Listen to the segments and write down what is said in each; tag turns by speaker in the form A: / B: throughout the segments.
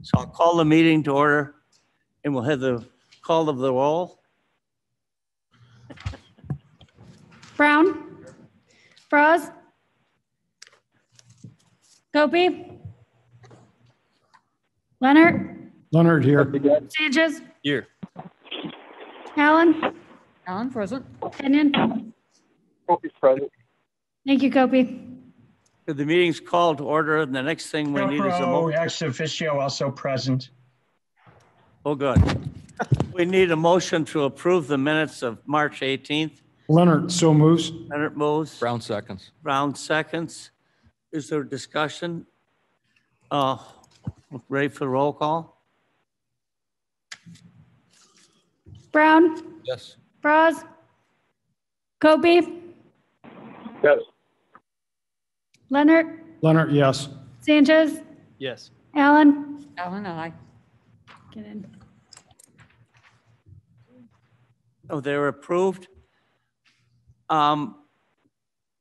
A: So I'll call the meeting to order and we'll have the call of the roll.
B: Brown, Bras, Gopi, Leonard
C: here.
B: Sanchez,
D: Here.
B: Allen,
E: present.
B: Kenyon.
F: Kopi's present.
B: Thank you, Gopi.
A: The meeting's called to order and the next thing we need is a motion.
C: Ex officio also present.
A: Oh, good. We need a motion to approve the minutes of March 18th.
C: Leonard so moves.
A: Leonard moves.
D: Brown seconds.
A: Brown seconds. Is there discussion? Ready for the roll call?
B: Brown,
D: Yes.
B: Bras, Gopi,
F: Yes.
C: Leonard, yes.
B: Sanchez,
D: Yes.
B: Allen.
E: Aye.
B: Get in.
A: Oh, they're approved.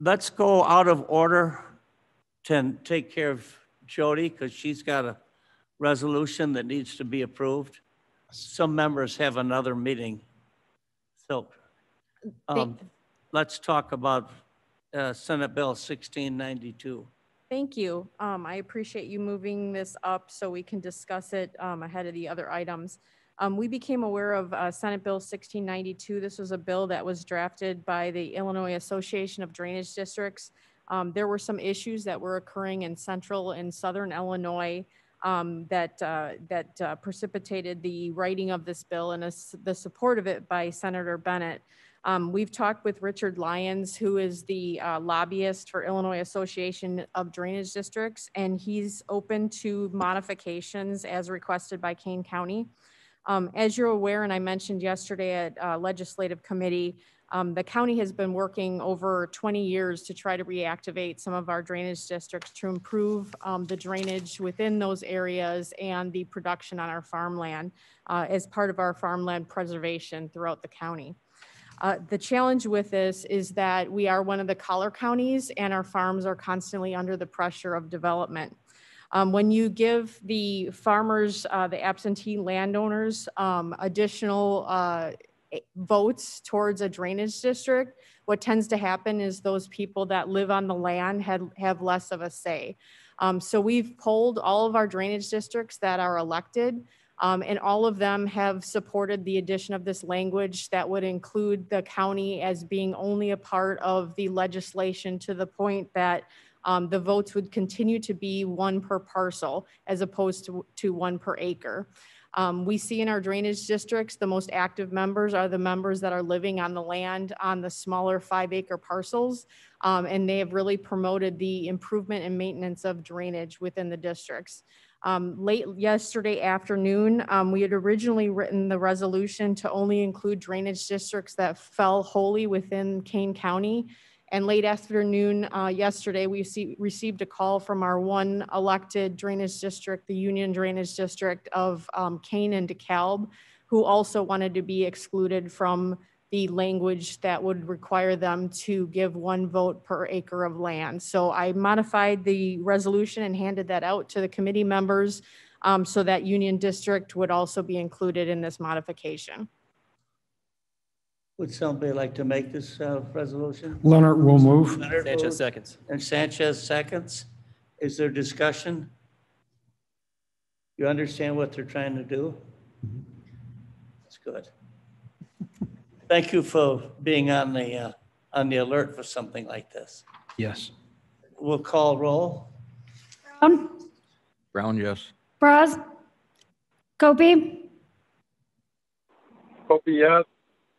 A: Let's go out of order to take care of Jody because she's got a resolution that needs to be approved. Some members have another meeting. So let's talk about Senate Bill 1692.
G: Thank you. I appreciate you moving this up so we can discuss it ahead of the other items. We became aware of Senate Bill 1692. This was a bill that was drafted by the Illinois Association of Drainage Districts. There were some issues that were occurring in central and southern Illinois that precipitated the writing of this bill and the support of it by Senator Bennett. We've talked with Richard Lyons, who is the lobbyist for Illinois Association of Drainage Districts, and he's open to modifications as requested by Kane County. As you're aware, and I mentioned yesterday at legislative committee, the county has been working over 20 years to try to reactivate some of our drainage districts to improve the drainage within those areas and the production on our farmland as part of our farmland preservation throughout the county. The challenge with this is that we are one of the collar counties and our farms are constantly under the pressure of development. When you give the farmers, the absentee landowners, additional votes towards a drainage district, what tends to happen is those people that live on the land have less of a say. So we've polled all of our drainage districts that are elected, and all of them have supported the addition of this language that would include the county as being only a part of the legislation to the point that the votes would continue to be one per parcel as opposed to one per acre. We see in our drainage districts, the most active members are the members that are living on the land on the smaller 5-acre parcels. And they have really promoted the improvement and maintenance of drainage within the districts. Late yesterday afternoon, we had originally written the resolution to only include drainage districts that fell wholly within Kane County. And late afternoon yesterday, we received a call from our one elected drainage district, the Union Drainage District of Kane and DeKalb, who also wanted to be excluded from the language that would require them to give one vote per acre of land. So I modified the resolution and handed that out to the committee members so that Union District would also be included in this modification.
A: Would somebody like to make this resolution?
C: Leonard will move.
A: Leonard
D: Sanchez
A: moves.
D: seconds.
A: And Sanchez seconds. Is there discussion? You understand what they're trying to do? That's good. Thank you for being on the alert for something like this.
C: Yes.
A: We'll call roll.
D: Brown, yes.
B: Bras, Gopi,
F: Kopi, yes.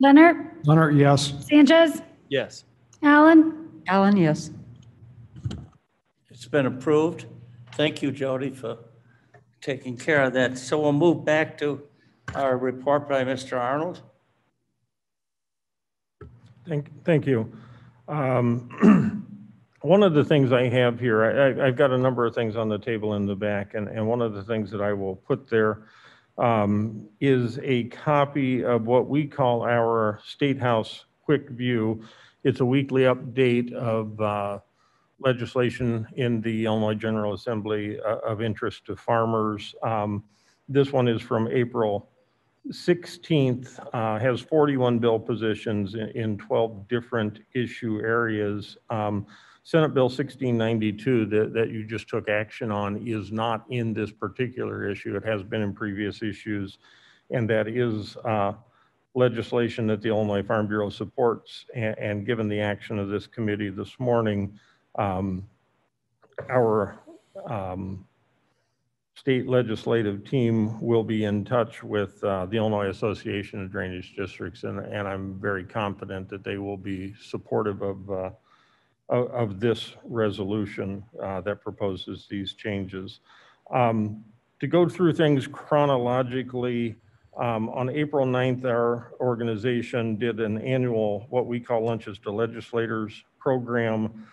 B: Leonard,
C: yes.
B: Sanchez,
D: Yes.
B: Allen.
E: Yes.
A: It's been approved. Thank you, Jody, for taking care of that. So we'll move back to our report by Mr. Arnold.
H: Thank you. One of the things I have here, I've got a number of things on the table in the back, and one of the things that I will put there is a copy of what we call our State House Quick View. It's a weekly update of legislation in the Illinois General Assembly of interest to farmers. This one is from April 16th, has 41 bill positions in 12 different issue areas. Senate Bill 1692 that you just took action on is not in this particular issue. It has been in previous issues, and that is legislation that the Illinois Farm Bureau supports. And given the action of this committee this morning, our state legislative team will be in touch with the Illinois Association of Drainage Districts, and I'm very confident that they will be supportive of this resolution that proposes these changes. To go through things chronologically, on April 9th, our organization did an annual, what we call Lunches to Legislators program.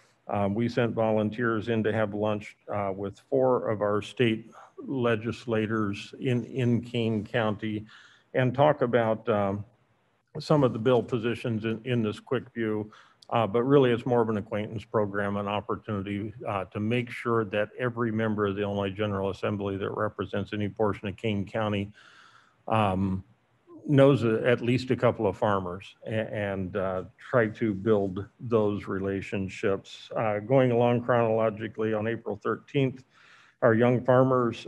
H: We sent volunteers in to have lunch with 4 of our state legislators in Kane County and talk about some of the bill positions in this quick view. But really it's more of an acquaintance program, an opportunity to make sure that every member of the Illinois General Assembly that represents any portion of Kane County knows at least a couple of farmers and try to build those relationships. Going along chronologically, on April 13th, our young farmers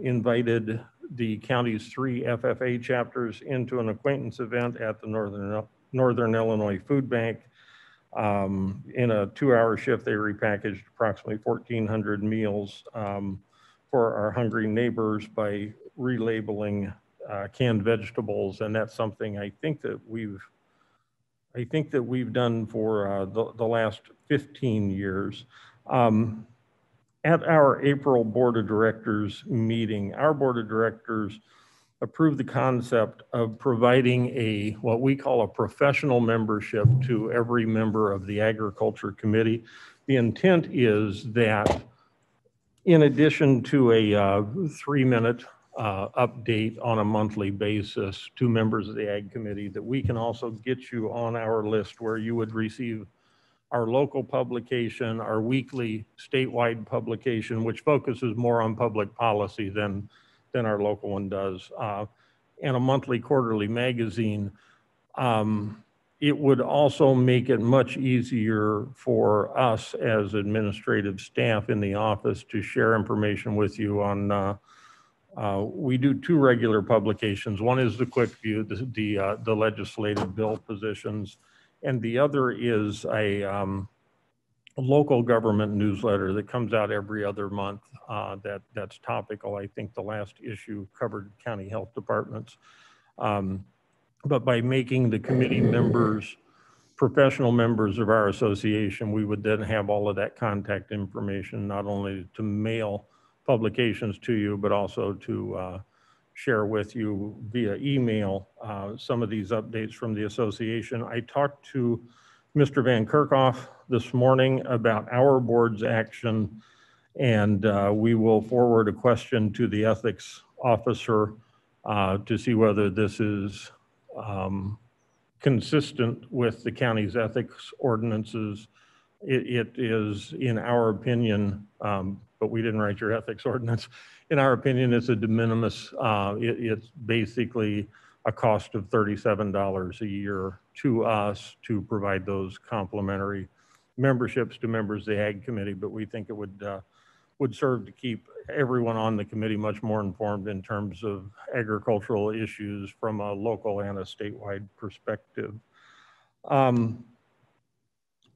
H: invited the county's 3 FFA chapters into an acquaintance event at the Northern Illinois Food Bank. In a 2-hour shift, they repackaged approximately 1,400 meals for our hungry neighbors by relabeling canned vegetables, and that's something I think that we've done for the last 15 years. At our April Board of Directors meeting, our Board of Directors approved the concept of providing what we call a professional membership to every member of the Agriculture Committee. The intent is that in addition to a 3-minute update on a monthly basis to members of the Ag Committee, that we can also get you on our list where you would receive our local publication, our weekly statewide publication, which focuses more on public policy than our local one does, and a monthly quarterly magazine. It would also make it much easier for us as administrative staff in the office to share information with you on, we do 2 regular publications. One is the quick view, the legislative bill positions, and the other is a local government newsletter that comes out every other month that's topical. I think the last issue covered county health departments. But by making the committee members professional members of our association, we would then have all of that contact information, not only to mail publications to you, but also to share with you via email some of these updates from the association. I talked to Mr. Van Kerkhoff this morning about our board's action, and we will forward a question to the ethics officer to see whether this is consistent with the county's ethics ordinances. It is, in our opinion, but we didn't write your ethics ordinance. In our opinion, it's a de minimis. It's basically a cost of $37 a year to us to provide those complimentary memberships to members of the Ag Committee, but we think it would serve to keep everyone on the committee much more informed in terms of agricultural issues from a local and a statewide perspective. In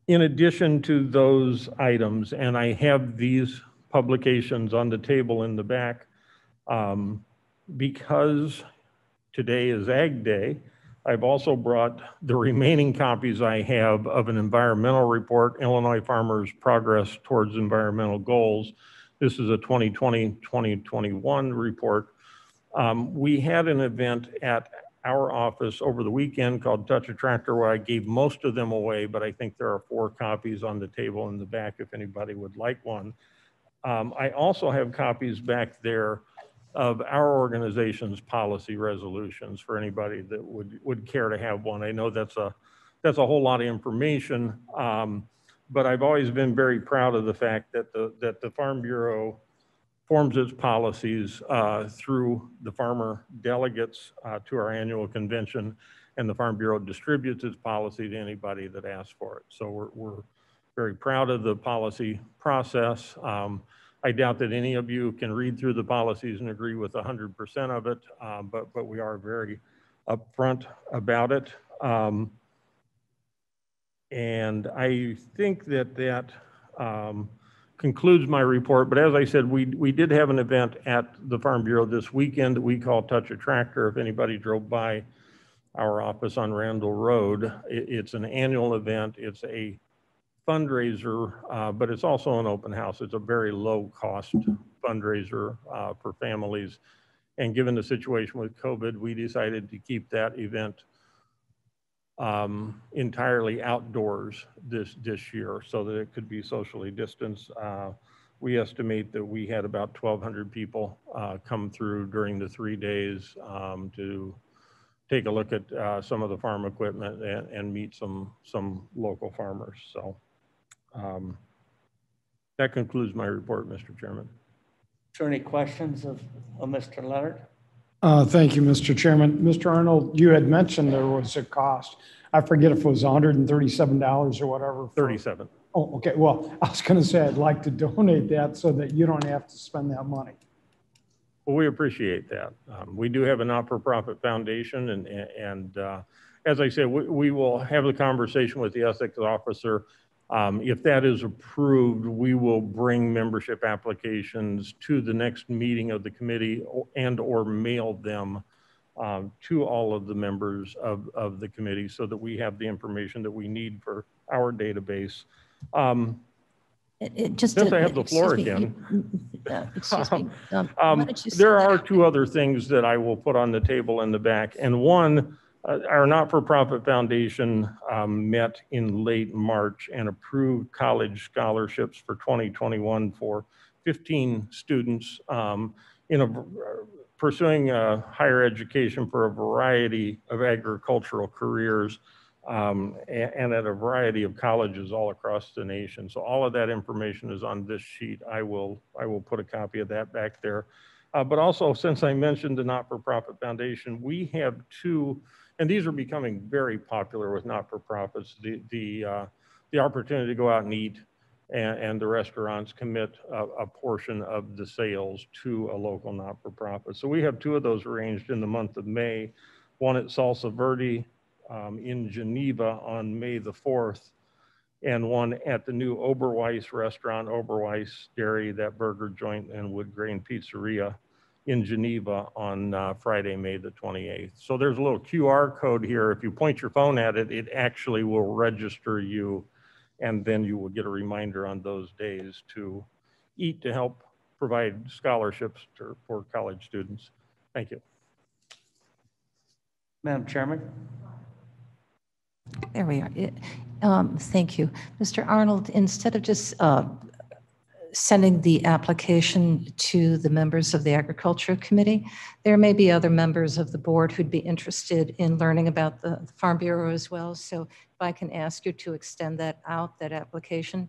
H: addition to those items, and I have these publications on the table in the back, because today is Ag Day, I've also brought the remaining copies I have of an environmental report, Illinois Farmers' Progress Towards Environmental Goals. This is a 2020-2021 report. We had an event at our office over the weekend called Touch a Tractor, where I gave most of them away, but I think there are 4 copies on the table in the back if anybody would like one. I also have copies back there of our organization's policy resolutions for anybody that would care to have one. I know that's a whole lot of information, but I've always been very proud of the fact that the Farm Bureau forms its policies through the farmer delegates to our annual convention, and the Farm Bureau distributes its policy to anybody that asks for it. So we're very proud of the policy process. I doubt that any of you can read through the policies and agree with 100% of it, but we are very upfront about it. And I think that concludes my report. But as I said, we did have an event at the Farm Bureau this weekend that we call Touch a Tractor. If anybody drove by our office on Randall Road, it's an annual event. It's a fundraiser, but it's also an open house. It's a very low cost fundraiser for families. And given the situation with COVID, we decided to keep that event entirely outdoors this year so that it could be socially distanced. We estimate that we had about 1,200 people come through during the 3 days to take a look at some of the farm equipment and meet some local farmers. So that concludes my report, Mr. Chairman.
A: Is there any questions of Mr. Leonard?
C: Thank you, Mr. Chairman. Mr. Arnold, you had mentioned there was a cost. I forget if it was $137 or whatever.
H: 37.
C: Oh, okay. Well, I was going to say I'd like to donate that so that you don't have to spend that money.
H: Well, we appreciate that. We do have a not-for-profit foundation, and as I said, we will have a conversation with the ethics officer. If that is approved, we will bring membership applications to the next meeting of the committee and/or mail them to all of the members of the committee so that we have the information that we need for our database. Since I have the floor again, there are two other things that I will put on the table in the back. And one, our not-for-profit foundation met in late March and approved college scholarships for 2021 for 15 students pursuing higher education for a variety of agricultural careers and at a variety of colleges all across the nation. So all of that information is on this sheet. I will put a copy of that back there. But also, since I mentioned the not-for-profit foundation, we have two, and these are becoming very popular with not-for-profits, the opportunity to go out and eat, and the restaurants commit a portion of the sales to a local not-for-profit. So we have two of those arranged in the month of May, one at Salsa Verde in Geneva on May the 4th, and one at the new Oberweis restaurant, Oberweis Dairy, that burger joint, and Wood Grain Pizzeria in Geneva on Friday, May the 28th. So there's a little QR code here. If you point your phone at it, it actually will register you, and then you will get a reminder on those days to eat to help provide scholarships for college students. Thank you.
A: Madam Chairman.
D: There we are. Thank you. Mr. Arnold, instead of just sending the application to the members of the Agriculture Committee, there may be other members of the board who'd be interested in learning about the Farm Bureau as well. So if I can ask you to extend that application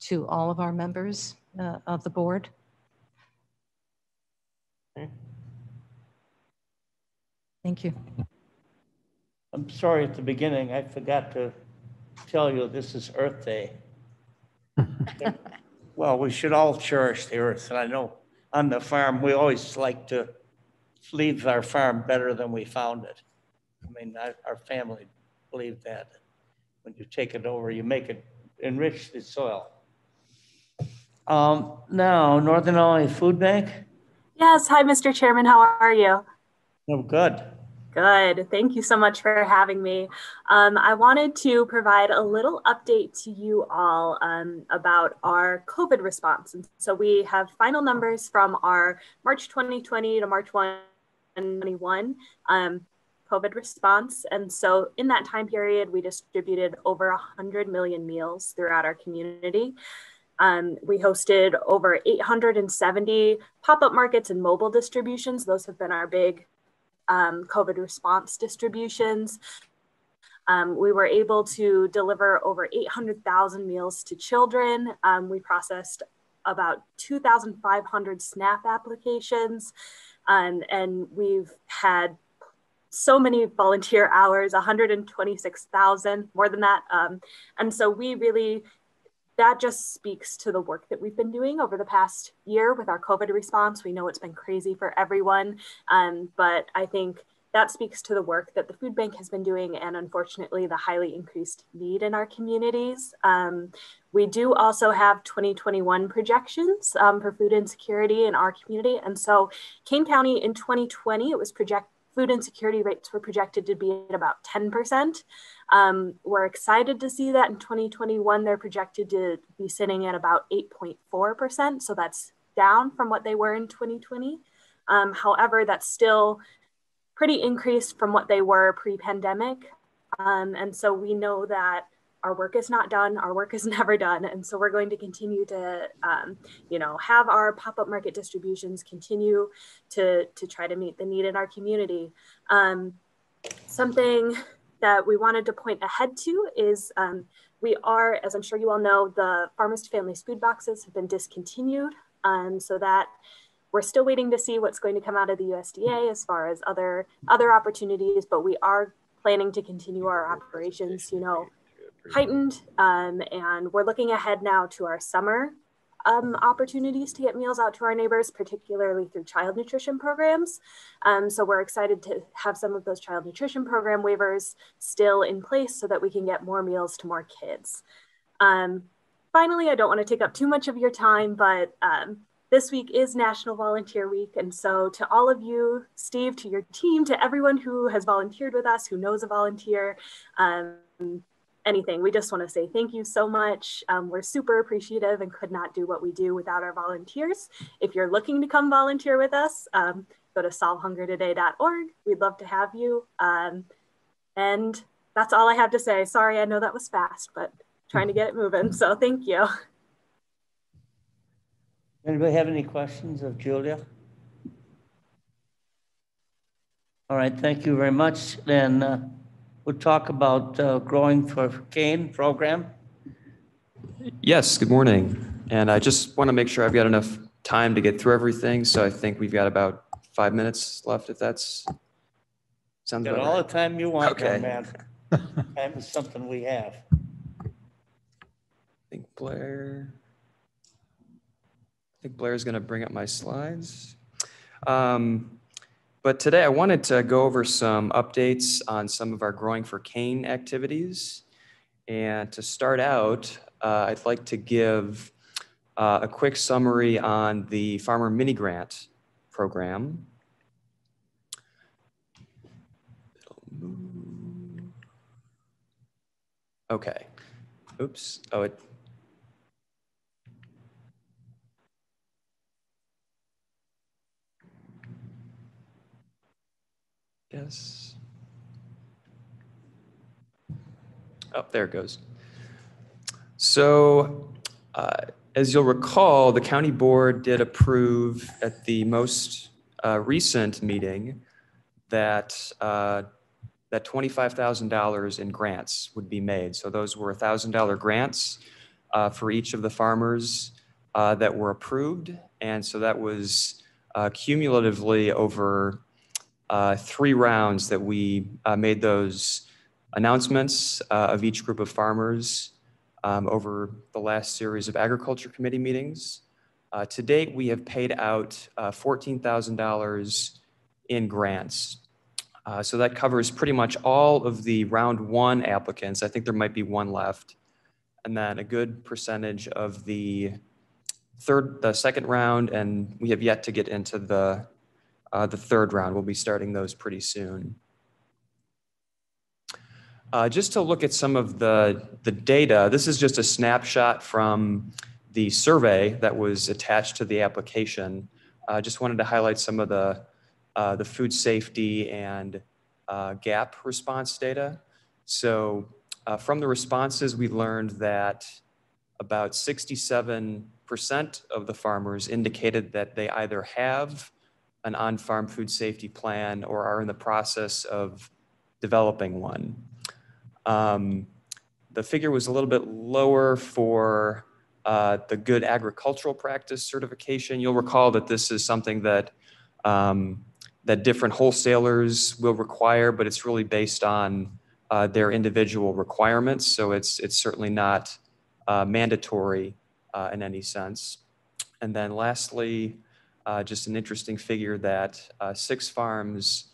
D: to all of our members of the board.
A: Okay.
D: Thank you.
A: I'm sorry at the beginning, I forgot to tell you this is Earth Day. Well, we should all cherish the earth. And I know on the farm, we always like to leave our farm better than we found it. I mean, our family believed that. When you take it over, you make it enrich the soil. Now, Northern Illinois Food Bank.
E: Yes. Hi, Mr. Chairman. How are you?
A: Oh, good.
E: Good. Thank you so much for having me. I wanted to provide a little update to you all about our COVID response. And so we have final numbers from our March 2020 to March 2021 COVID response. And so in that time period, we distributed over 100 million meals throughout our community. We hosted over 870 pop-up markets and mobile distributions. Those have been our big COVID response distributions. We were able to deliver over 800,000 meals to children. We processed about 2,500 SNAP applications, and we've had so many volunteer hours, 126,000, more than that. And so that just speaks to the work that we've been doing over the past year with our COVID response. We know it's been crazy for everyone, but I think that speaks to the work that the food bank has been doing, and unfortunately the highly increased need in our communities. We do also have 2021 projections for food insecurity in our community. And so Kane County in 2020, food insecurity rates were projected to be at about 10%. We're excited to see that in 2021, they're projected to be sitting at about 8.4%. So that's down from what they were in 2020. However, that's still pretty increased from what they were pre-pandemic. And so we know that our work is not done. Our work is never done. And so we're going to continue to, have our pop-up market distributions continue to try to meet the need in our community. Something that we wanted to point ahead to is we are, as I'm sure you all know, the Farmers to Families food boxes have been discontinued. So that we're still waiting to see what's going to come out of the USDA as far as other opportunities, but we are planning to continue our operations, heightened. And we're looking ahead now to our summer opportunities to get meals out to our neighbors, particularly through child nutrition programs. So we're excited to have some of those child nutrition program waivers still in place so that we can get more meals to more kids. Finally, I don't want to take up too much of your time, but this week is National Volunteer Week. And so to all of you, Steve, to your team, to everyone who has volunteered with us, who knows a volunteer, anything, we just want to say thank you so much. We're super appreciative and could not do what we do without our volunteers. If you're looking to come volunteer with us, go to solvehungertoday.org. We'd love to have you. And that's all I have to say. Sorry, I know that was fast, but trying to get it moving. So thank you.
A: Anybody have any questions of Julia? All right, thank you very much. Then we'll talk about Growing for Cane program.
I: Yes, good morning. And I just want to make sure I've got enough time to get through everything. So I think we've got about 5 minutes left, if that's sounds
A: Got
I: about
A: all
I: right.
A: the time you want,
I: Okay.
A: young man. Time is something we have.
I: I think Blair's going to bring up my slides. But today I wanted to go over some updates on some of our Growing for Cane activities. And to start out, I'd like to give a quick summary on the Farmer Mini Grant program. Okay. Oops. Oh, it. Yes. Oh, there it goes. So, as you'll recall, the county board did approve at the most recent meeting that that $25,000 in grants would be made. So those were $1,000 grants for each of the farmers that were approved, and so that was cumulatively over 3 rounds that we made those announcements of each group of farmers over the last series of Agriculture Committee meetings. To date, we have paid out $14,000 in grants. So that covers pretty much all of the round 1 applicants. I think there might be 1 left. And then a good percentage of the second round, and we have yet to get into the 3rd round. We'll be starting those pretty soon. Just to look at some of the data, this is just a snapshot from the survey that was attached to the application. Just wanted to highlight some of the food safety and gap response data. So from the responses, we learned that about 67% of the farmers indicated that they either have an on-farm food safety plan or are in the process of developing one. The figure was a little bit lower for the Good Agricultural Practice certification. You'll recall that this is something that that different wholesalers will require, but it's really based on their individual requirements. So it's certainly not mandatory in any sense. And then lastly, just an interesting figure that 6 farms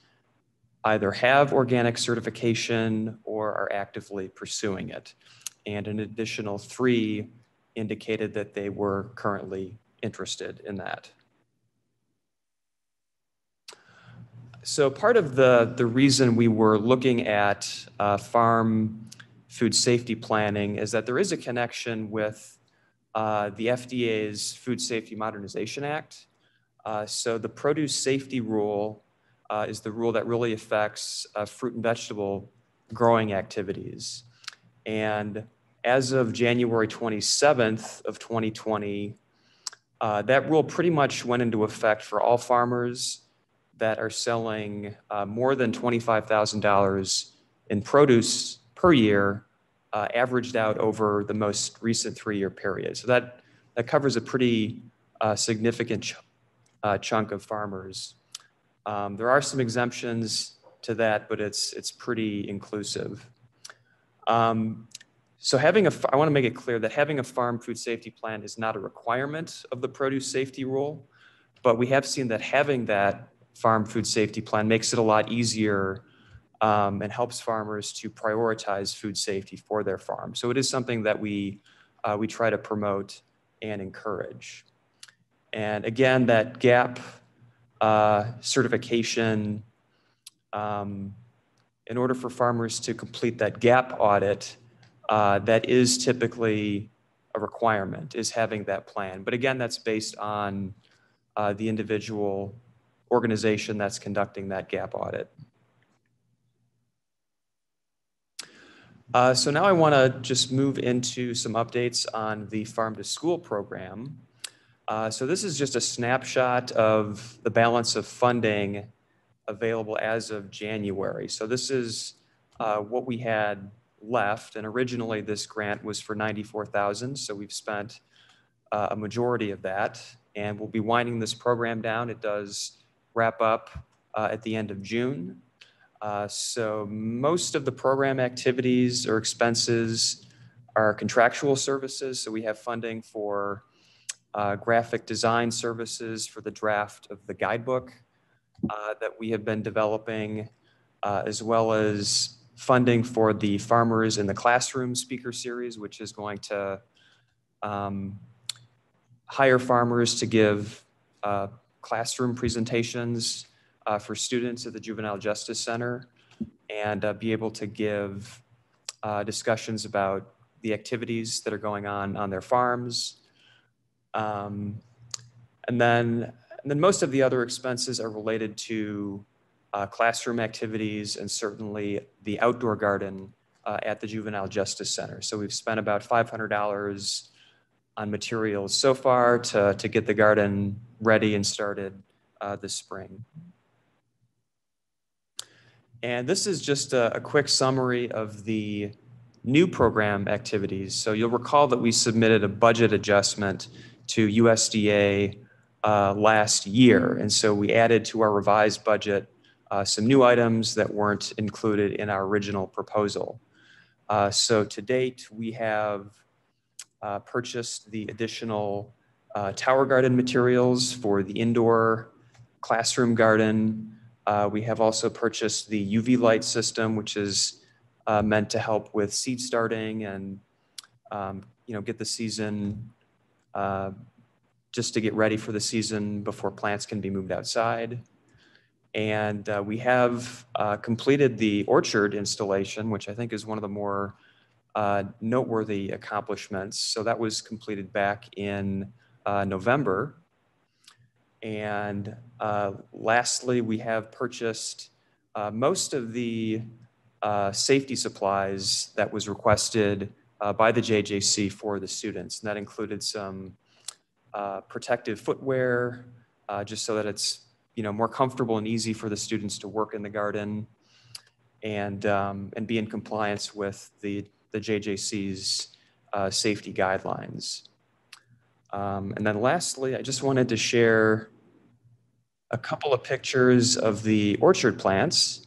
I: either have organic certification or are actively pursuing it. And an additional 3 indicated that they were currently interested in that. So part of the reason we were looking at farm food safety planning is that there is a connection with the FDA's Food Safety Modernization Act. So the produce safety rule is the rule that really affects fruit and vegetable growing activities. And as of January 27th of 2020, that rule pretty much went into effect for all farmers that are selling more than $25,000 in produce per year, averaged out over the most recent 3-year period. So that covers a pretty significant chunk of farmers. There are some exemptions to that, but it's pretty inclusive. So I want to make it clear that having a farm food safety plan is not a requirement of the produce safety rule, but we have seen that having that farm food safety plan makes it a lot easier and helps farmers to prioritize food safety for their farm. So it is something that we try to promote and encourage. And again, that GAP certification, in order for farmers to complete that GAP audit, that is typically a requirement, is having that plan. But again, that's based on the individual organization that's conducting that GAP audit. So now I want to just move into some updates on the Farm to School program. So this is just a snapshot of the balance of funding available as of January. So this is what we had left, and originally this grant was for $94,000. So we've spent a majority of that, and we'll be winding this program down. It does wrap up at the end of June. So most of the program activities or expenses are contractual services. So we have funding for graphic design services for the draft of the guidebook that we have been developing, as well as funding for the Farmers in the Classroom speaker series, which is going to hire farmers to give classroom presentations for students at the Juvenile Justice Center and be able to give discussions about the activities that are going on their farms. And then most of the other expenses are related to classroom activities and certainly the outdoor garden at the Juvenile Justice Center. So we've spent about $500 on materials so far to get the garden ready and started this spring. And this is just a quick summary of the new program activities. So you'll recall that we submitted a budget adjustment to USDA last year. And so we added to our revised budget some new items that weren't included in our original proposal. So to date, we have purchased the additional tower garden materials for the indoor classroom garden. We have also purchased the UV light system, which is meant to help with seed starting and get the season, just to get ready for the season before plants can be moved outside. And we have completed the orchard installation, which I think is one of the more noteworthy accomplishments. So that was completed back in November. And lastly, we have purchased most of the safety supplies that was requested by the JJC for the students. And that included some protective footwear, just so that it's more comfortable and easy for the students to work in the garden. and be in compliance with the JJC's safety guidelines. And then lastly, I just wanted to share a couple of pictures of the orchard plants.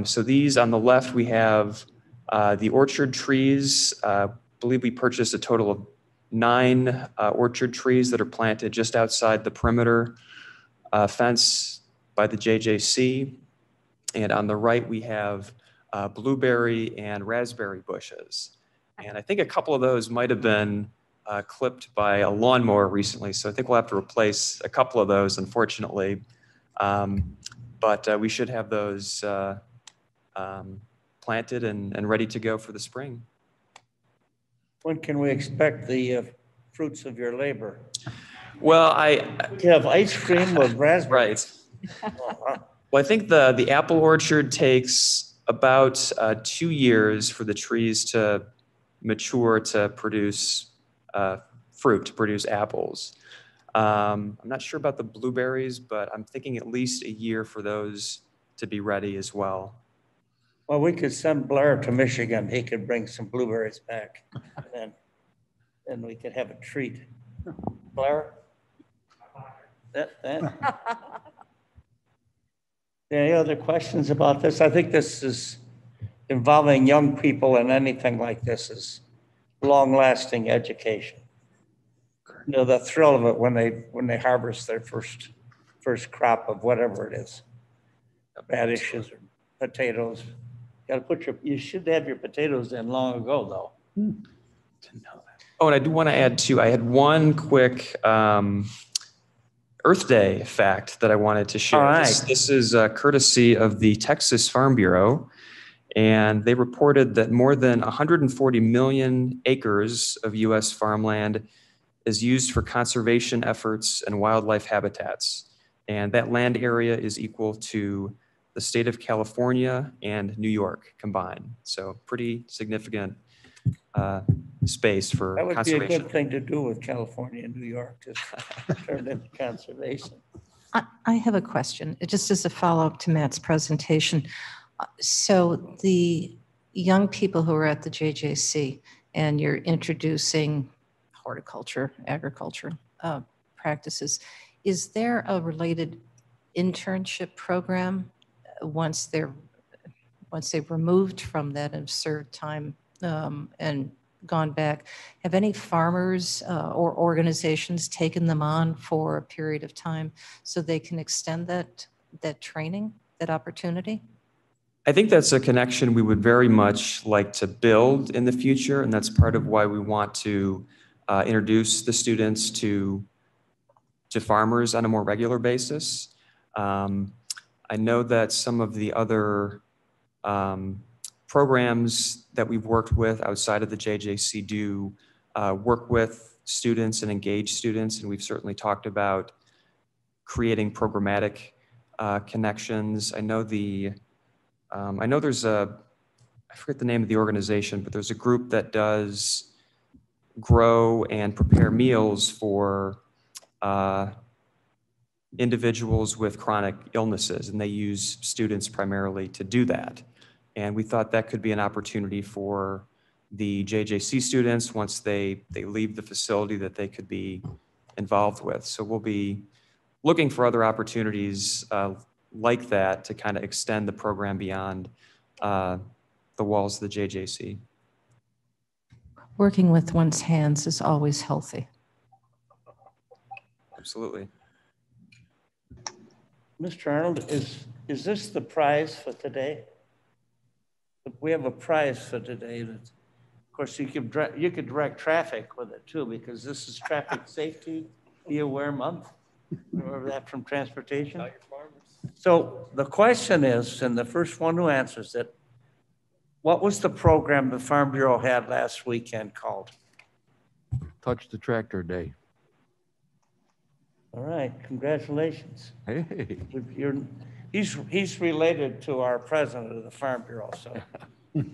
I: So these on the left, we have the orchard trees. I believe we purchased a total of 9 orchard trees that are planted just outside the perimeter fence by the JJC. And on the right, we have blueberry and raspberry bushes. And I think a couple of those might have been clipped by a lawnmower recently. So I think we'll have to replace a couple of those, unfortunately. But we should have those planted and ready to go for the spring.
A: When can we expect the fruits of your labor?
I: Well,
A: You have ice cream with raspberry.
I: right. Well, I think the apple orchard takes about 2 years for the trees to mature to produce fruit, to produce apples. I'm not sure about the blueberries, but I'm thinking at least a year for those to be ready as well.
A: Well, we could send Blair to Michigan. He could bring some blueberries back, and then we could have a treat. Blair? Any other questions about this? I think this is involving young people, and anything like this is long-lasting education. You know, the thrill of it when they harvest their first crop of whatever it is, radishes or potatoes. You should have your potatoes in long ago, though.
I: Oh, and I do want to add too, I had one quick Earth Day fact that I wanted to share.
A: All right.
I: This is courtesy of the Texas Farm Bureau, and they reported that more than 140 million acres of U.S. farmland is used for conservation efforts and wildlife habitats. And that land area is equal to the state of California and New York combined. So pretty significant space for
A: That would
I: conservation.
A: be a good thing to do with California and New York, just turn it into conservation.
D: I have a question, just as a follow-up to Matt's presentation. So the young people who are at the JJC and you're introducing horticulture, agriculture practices, is there a related internship program once they've removed from that absurd time and gone back? Have any farmers or organizations taken them on for a period of time so they can extend that training, that opportunity?
I: I think that's a connection we would very much like to build in the future, and that's part of why we want to introduce the students to farmers on a more regular basis. I know that some of the other programs that we've worked with outside of the JJC do work with students and engage students, and we've certainly talked about creating programmatic connections. I know there's I forget the name of the organization, but there's a group that does grow and prepare meals for individuals with chronic illnesses, and they use students primarily to do that. And we thought that could be an opportunity for the JJC students once they leave the facility that they could be involved with. So we'll be looking for other opportunities like that to kind of extend the program beyond the walls of the JJC.
D: Working with one's hands is always healthy.
I: Absolutely.
A: Mr. Arnold, is this the prize for today? We have a prize for today. That, of course, you could direct traffic with it too, because this is Traffic Safety Be Aware Month. Remember that from transportation? So the question is, and the first one who answers it, what was the program the Farm Bureau had last weekend called?
J: Touch the Tractor Day.
A: All right, congratulations.
J: Hey.
A: He's related to our president of the Farm Bureau, so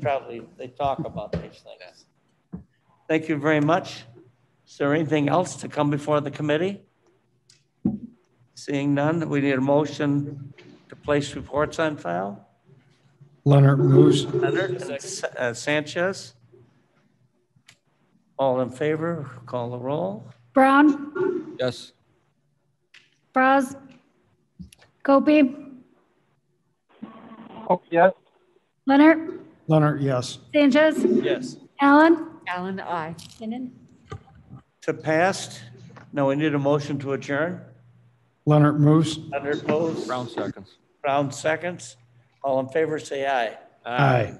A: probably they talk about these things. Thank you very much. Is there anything else to come before the committee? Seeing none, we need a motion to place reports on file.
C: Leonard moves.
A: Leonard, Sanchez. All in favor, call the roll.
B: Brown,
J: Yes.
B: Braz, Gopi,
F: Hope yes.
B: Leonard,
C: Leonard, yes.
B: Sanchez,
A: Yes.
B: Allen,
G: Allen, aye.
B: McKinnon.
A: To passed. Now we need a motion to adjourn.
C: Leonard moves.
A: Leonard moves.
J: Brown seconds.
A: Brown seconds. All in favor, say aye.
C: Aye.